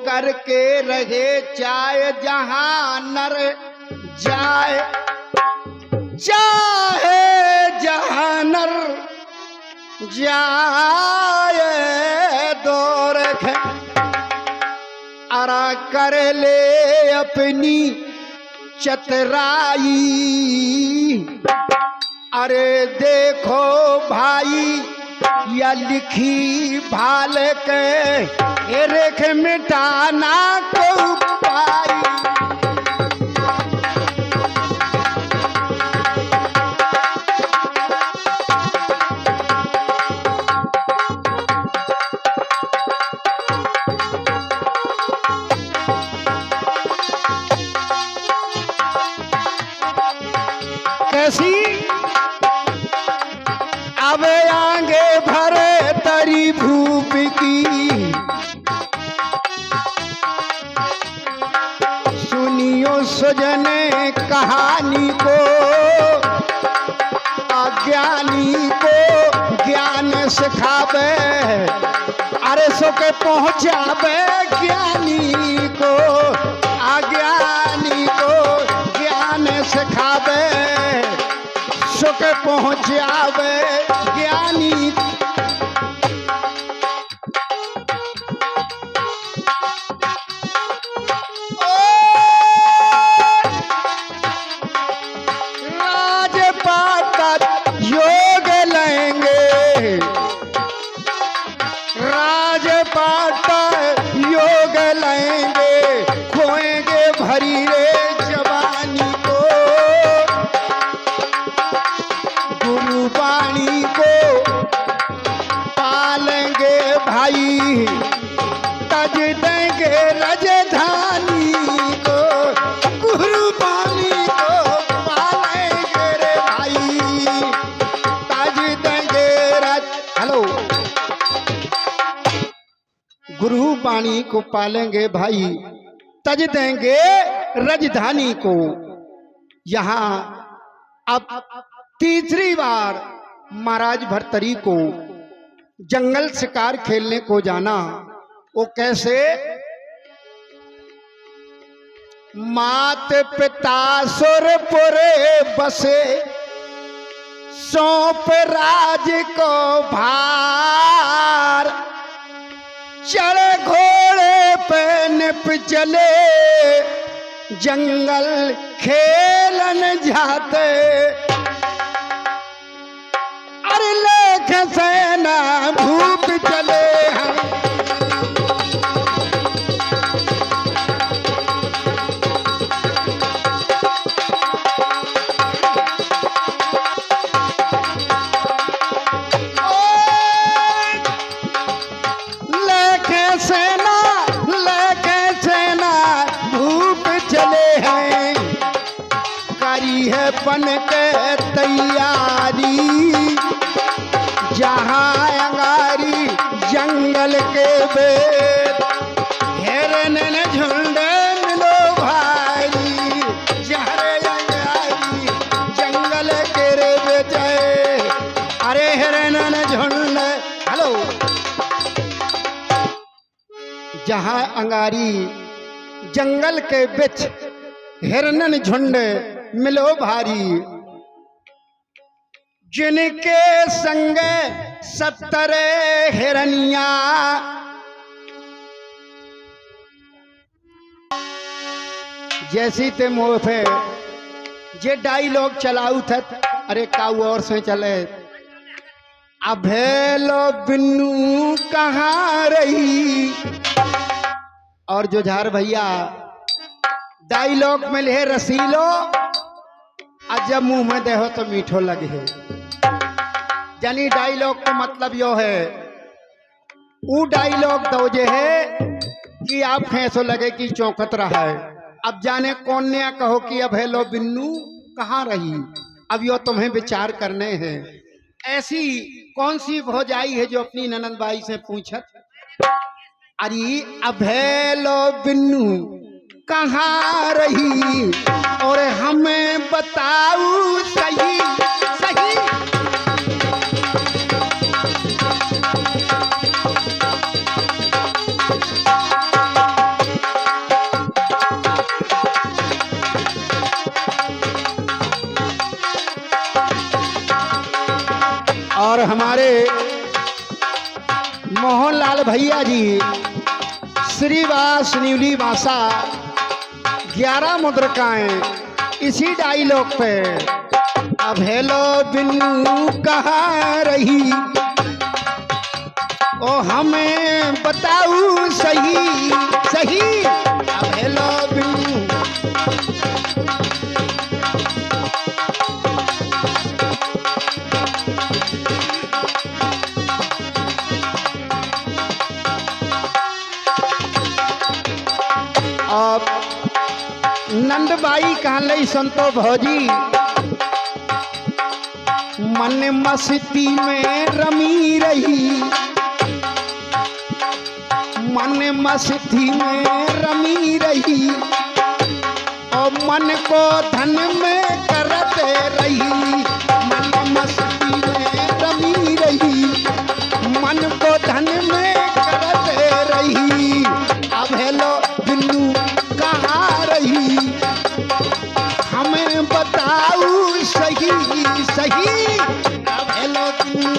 करके रहे चाहे जहां नर जाए, चाहे जहां नर जाए दौर अरा कर ले अपनी चतराई। अरे देखो भाई या लिखी भाल के रेख मिटाना को पाई। कैसी अब आगे भरे तरी भूप की, सुनियो सजने कहानी को, अज्ञानी को ज्ञान सिखावे। अरे सो के पहुंचावे ज्ञानी को, अज्ञानी को ज्ञान सिखावे, सुख पहुंचावे ज्ञानी। राजपाट योग लेंगे, राजपाट योग लेंगे, खोएंगे भरी रे जवानी को, गुरुवाणी को पालेंगे भाई, तज देंगे राजधानी को, गुरुवाणी को पालेंगे रे भाई, तज देंगे हेलो गुरुवाणी को पालेंगे भाई, तज देंगे राजधानी को। यहाँ अब तीसरी बार महाराज भर्तरी को जंगल शिकार खेलने को जाना। वो कैसे? मात पिता सुरपुरे बसे, सौंप राज को भार, चढ़े घोड़े पे निप चले, जंगल खेलन जाते। अरे लेख सेना भूप चले हैं, लेख सेना भूप चले हैं, करी है बन के तैयारी, जहां अंगारी जंगल के बेद, हिरन झुंड मिलो भाई, जहरे अंगारी जंगल के रे बेचे। अरे हिरन झुंड हेलो, जहां अंगारी जंगल के बिच, हिरन झुंड मिलो भारी, जिनके संग 70 हिरनिया, जैसी ते मोह पे जे डायलॉग चलाऊ था। अरे काऊ और से चले, अभेलो बिन्नू कहाँ रही। और जो झार भैया डायलॉग में ले रसीलो, आज जब मुंह में देहो तो मीठो लगे है। यानी डायलॉग का मतलब यो है, वो डायलॉग दो जे है कि आप फैसो लगे कि चौंकत रहा है। अब जाने कौन ने कहो कि अब हेलो बिन्नू कहाँ रही। अब यो तुम्हें विचार करने हैं। ऐसी कौन सी भौजाई है जो अपनी ननंदबाई से पूछत, अरे अब हेलो बिन्नू कहाँ रही, और हमें बताऊ सही सही। हमारे मोहनलाल भैया जी श्रीवास न्यूली भाषा 11 मुद्रिकाएं इसी डायलॉग पे। अब हेलो बिन्नू कहाँ रही, ओ हमें बताऊ सही सही। अब हेलो बिन्नू अब नंदबाई कहले संतो भौजी मन मस्ती में रमी रही, मन मस्ती में रमी रही और मन को धन में करते रही। मन मस्ती में रमी रही, मन को धन में करते रही। अब हेलो बिन्नू कहाँ रही, हमें बताऊ सही सही। अब हेलो बिन्नू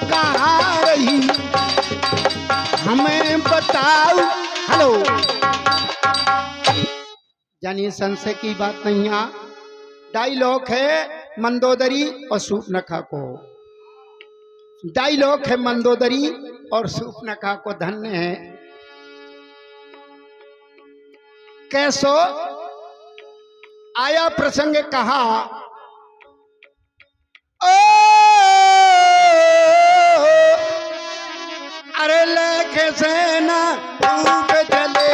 कहाँ रही, हमें बताओ। हेलो जानिए संशय की बात नहीं है। डायलॉग है मंदोदरी और सूर्पनखा को, डायलॉग है मंदोदरी और सूर्पनखा को धन्य है। कैसो आया प्रसंग कहा, ओ अरे लेके सेना डूब चले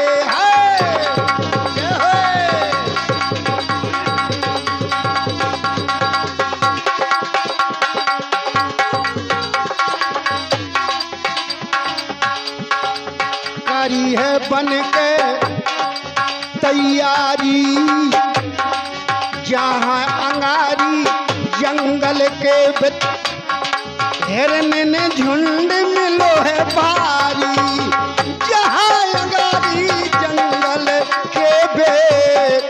करी है बन के तैयारी, जहाँ अंगारी जंगल के हिरन ने झुंड मिलो है भारी, जहाँ अंगारी जंगल के बेट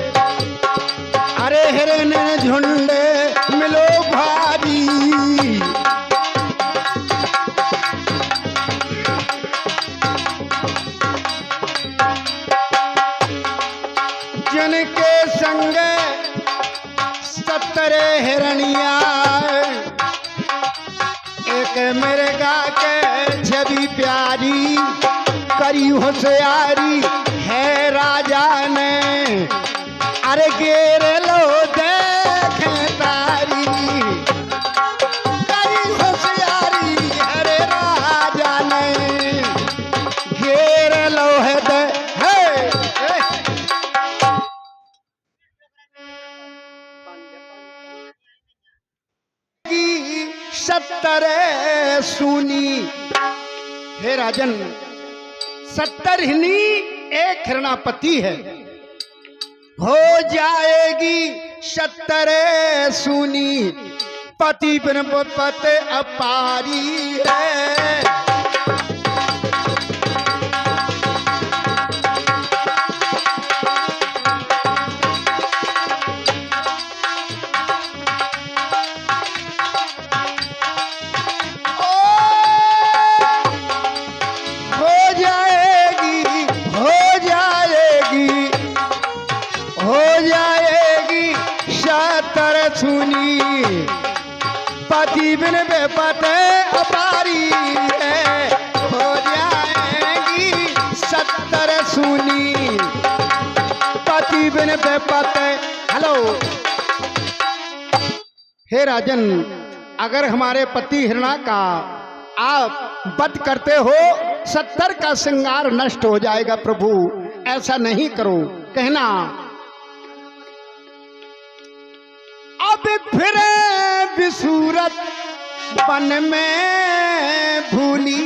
अरे हिरन ने झुंड मिलो भारी। जिनके संग 70 हिरनिया, एक मृगा के छवि प्यारी, करी होशियारी है राजा ने, अरे घेर लो देखे तारी, करी होशियारी है राजा ने, घेर लो है दे है। 70 सूनी, हे राजन 70 हिरनी एक हिरणापति है, हो जाएगी 70 सूनी, पति बिन पत अपारी है। पति बिन बेपत अपारी है, हो जाएगी 70 सूनी, पति बिन बेपत। हेलो हे राजन, अगर हमारे पति हिरणा का आप वध करते हो 70 का श्रृंगार नष्ट हो जाएगा। प्रभु ऐसा नहीं करो। कहना अब फिर विसूरत वन में भूली,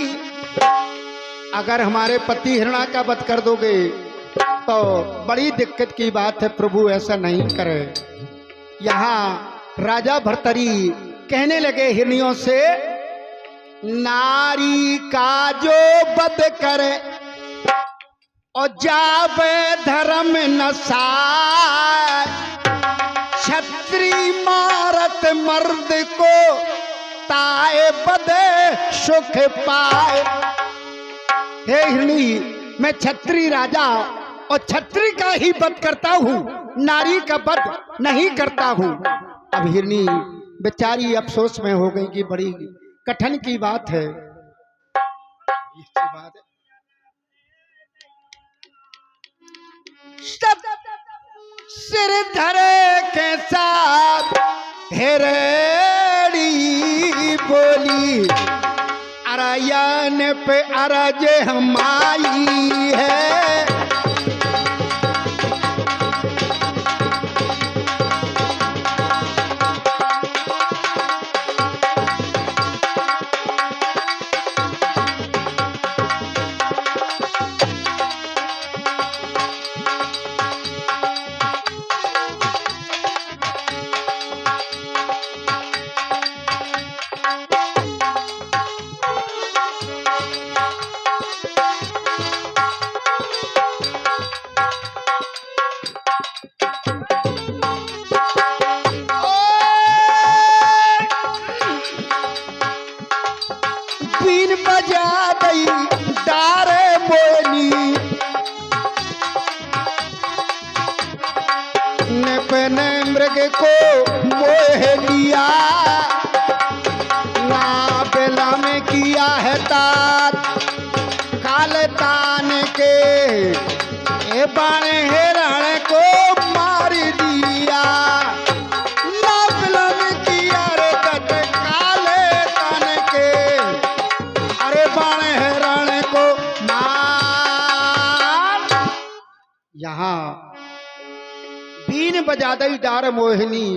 अगर हमारे पति हिरणा का वध कर दोगे तो बड़ी दिक्कत की बात है। प्रभु ऐसा नहीं करे। यहाँ राजा भर्तरी कहने लगे हिरनियों से, नारी का जो वध करे और जावे धर्म नसाए, छत्री मारत मर्द को ताए बद सुख पाए। हे हिरणी, मैं क्षत्रिय राजा और क्षत्रिय का ही वध करता हूँ, नारी का वध नहीं करता हूँ। अब हिरणी बेचारी अफसोस में हो गई कि बड़ी कठिन की बात है। सब सिर धरे के साथ हिरणी बोली, अरयन पे अरज हम आई है। बीन बजा गई डारे मोनी, ने मृग को मोह लिया, ना बेला में किया है तात काले तान के, ए बाणे हिरण को मार दिया। ना बेला में किया रे तट काले तान के, अरे बाणे हिरण को मार। यहाँ बीन बजा दई डार मोहिनी,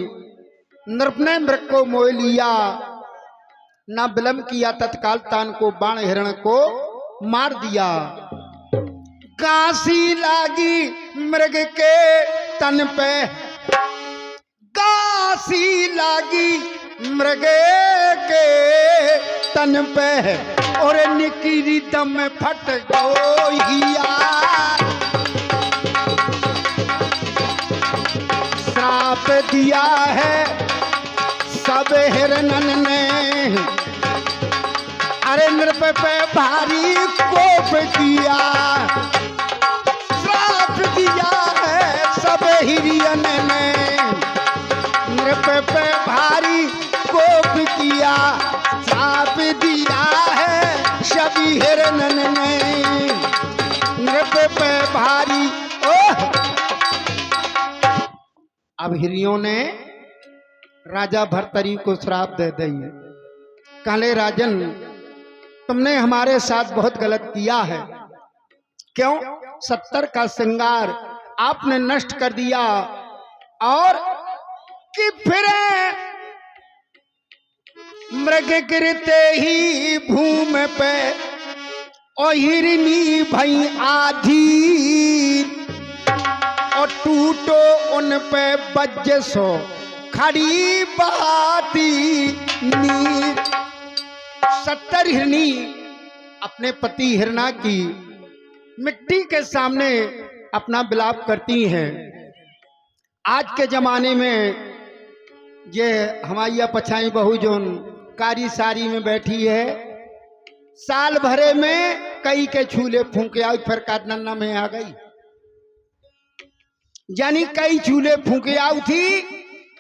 नृप ने मृग को मोह लिया, ना विलंब किया तत्काल तान को बाण हिरण को मार दिया। काशी लागी मृग के तन पे, काशी लागी मृग के तन पे, और निकली दम फट गोहिया। श्राप दिया है सब हिरणन ने, अरे नृप पे भारी कोप किया। श्राप दिया है सब हिरण ने, नृप पे भारी कोप किया। श्राप दिया है सभी हिरणन ने, नृप पे भारी। ओह, अब हिरियों ने राजा भर्तरी को श्राप दे दी। कहले राजन, तुमने हमारे साथ बहुत गलत किया है। क्यों? 70 का श्रृंगार आपने नष्ट कर दिया, और कि फिर मृग गिरते ही भूमि पे, और हिरनी भई आधी, और टूटो उन पे बज्जसो खड़ी बाती नीर। 70 हिरनी अपने पति हिरणा की मिट्टी के सामने अपना विलाप करती हैं। आज के जमाने में ये हमारी पछाई बहू जो कारी सारी में बैठी है, साल भरे में कई के छूले फूंके आई, फिर का नन्ना में आ गई। यानी कई चूल्हे फूके आऊ थी,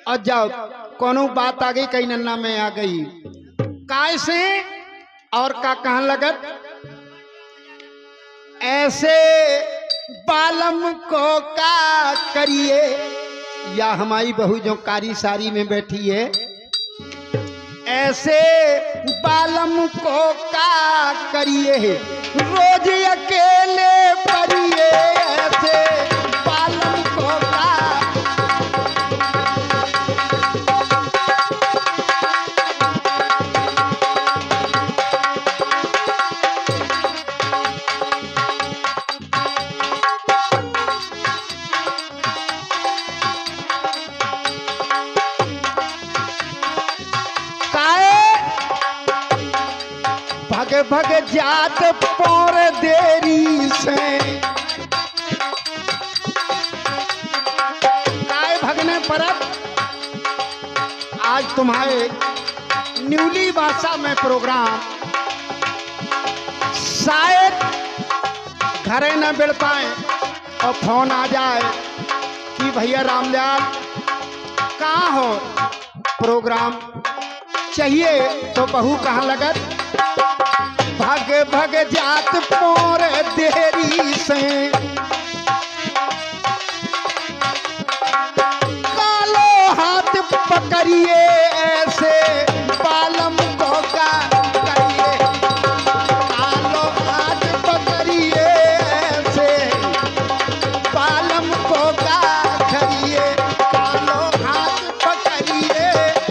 और जब कोनो बात आ गई कई नन्ना में आ गई। काय से और का कहन लगत, ऐसे बालम को का करिए। या हमारी बहू जो कारी सारी में बैठी है, ऐसे बालम को का करिए, रोज अकेले परिए। ऐसे बालम को का, भग भग जात पौर देरी से, काय भगने परत। आज तुम्हारे न्यूली भाषा में प्रोग्राम शायद घरे न मिल पाए और फोन आ जाए कि भैया रामलाल कहाँ हो, प्रोग्राम चाहिए तो बहू कहाँ लगत, भग भग जात पोर देरी से, कालो हाथ पकड़िए ऐसे बालम को का करिए, कालो हाथ पकड़िए ऐसे बालम को का करिए, कालो हाथ पकड़िए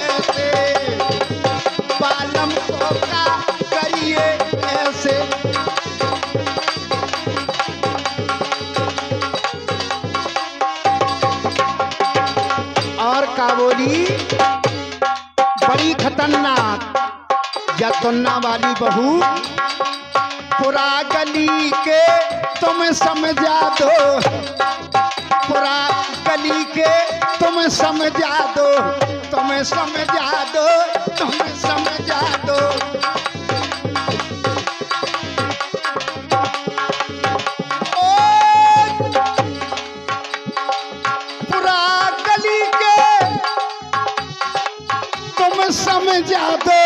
ऐसे बालम को का करिए ऐसे। और का बोली, बड़ी खतरनाक जतुन्ना वाली बहू, पूरा गली के तुम समझा दो, पूरा गली के तुम समझा दो, तुम समझा दो, तुम समझा दो। पूरा गली के तुम समझा दो,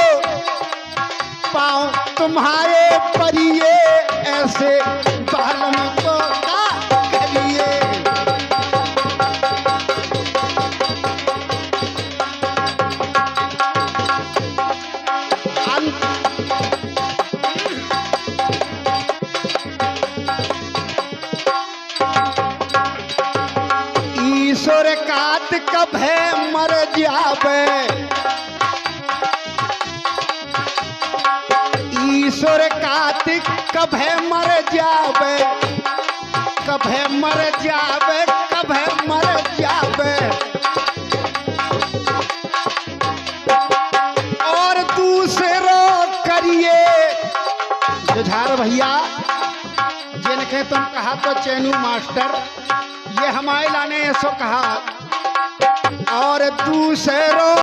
पाँव तुम्हारे परिए ऐसे बालम को का करिए। ईश्वर कात कभे मर जावे, ईश्वर कार्तिक कभे मर जावे, कभे मर जावे, कभे मर जावे। और दूसरो करिए जुझार भैया, जिनके तुम कहा तो चैनू मास्टर, ये हमारे लाने ऐसो कहा। और दूसरो